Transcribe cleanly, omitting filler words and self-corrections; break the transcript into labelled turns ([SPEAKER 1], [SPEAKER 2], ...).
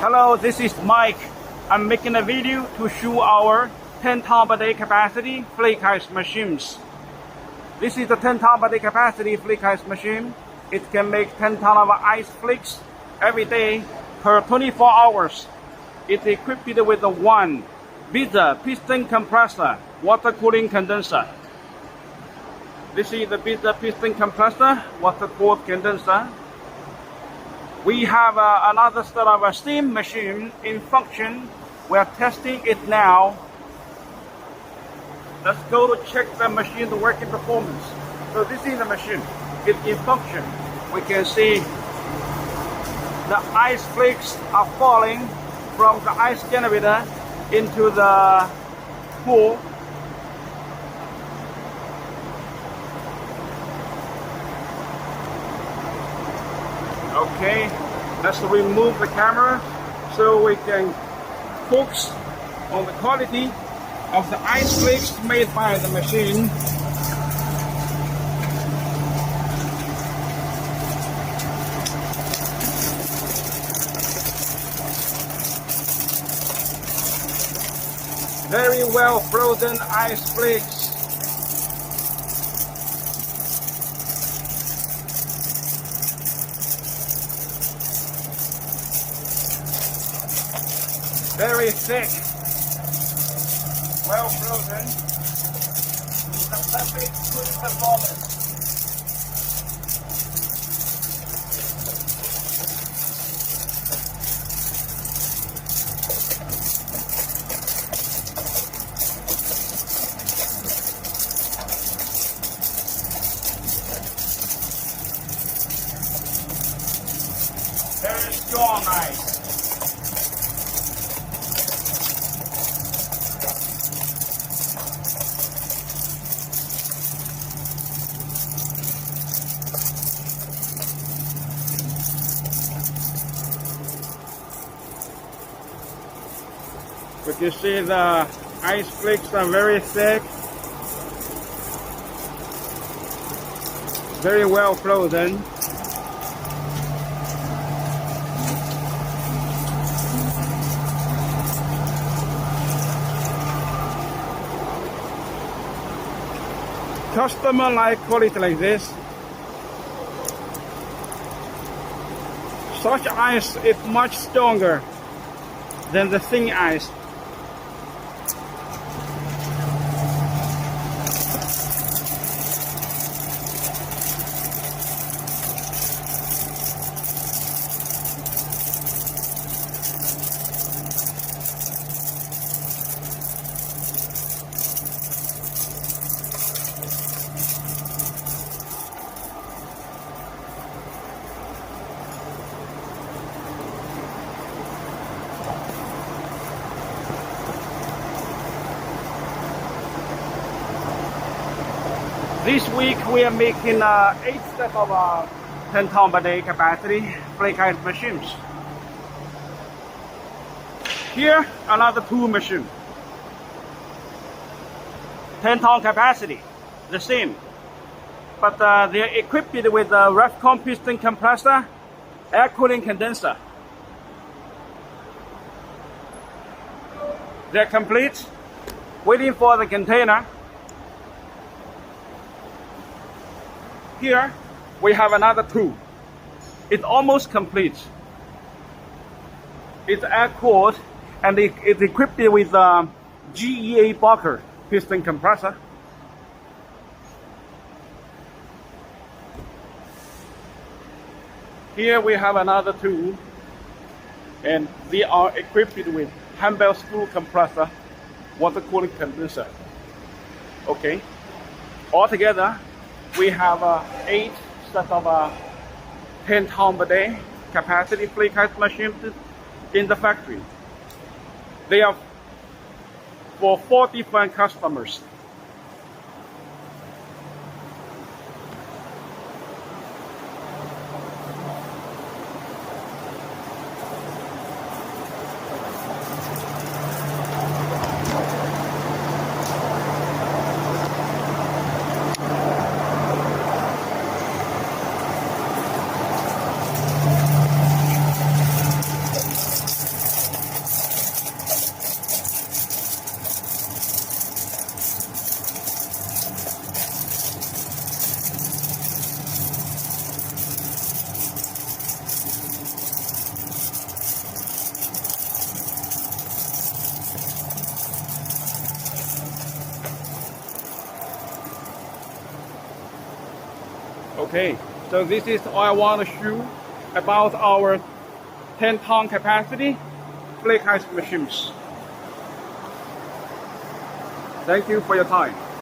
[SPEAKER 1] Hello, this is Mike. I'm making a video to show our 10 ton per day capacity flake ice machines. This is the 10 ton per day capacity flake ice machine. It can make 10 ton of ice flakes every day per 24 hours. It's equipped with a one bigger piston compressor, water cooling condenser. This is the bigger piston compressor, water cooled condenser. We have another set of a steam machine in function. We are testing it now. Let's go to check the machine, the working performance. So this is the machine. It's in function. We can see the ice flakes are falling from the ice generator into the pool. Okay, let's remove the camera so we can focus on the quality of the ice flakes made by the machine. Very well frozen ice flakes. Very thick, well frozen. It's a perfect good performance. Very strong ice. But you see the ice flakes are very thick, very well frozen. Customer like quality like this. Such ice is much stronger than the thin ice. This week we are making 8 sets of 10 ton per day capacity flake ice machines. Here another 2 machine. 10 ton capacity, the same. But they are equipped with a Refcon piston compressor, air cooling condenser. They're complete, waiting for the container. Here we have another 2. It's almost complete. It's air cooled and it's equipped with a GEA Barker piston compressor. Here we have another 2, and they are equipped with handbell screw compressor, water cooling condenser. Okay, altogether we have 8 sets of 10 ton per day capacity flake ice machines in the factory. They are for 4 different customers. Okay, so this is all I want to show about our 10-ton capacity flake ice machines. Thank you for your time.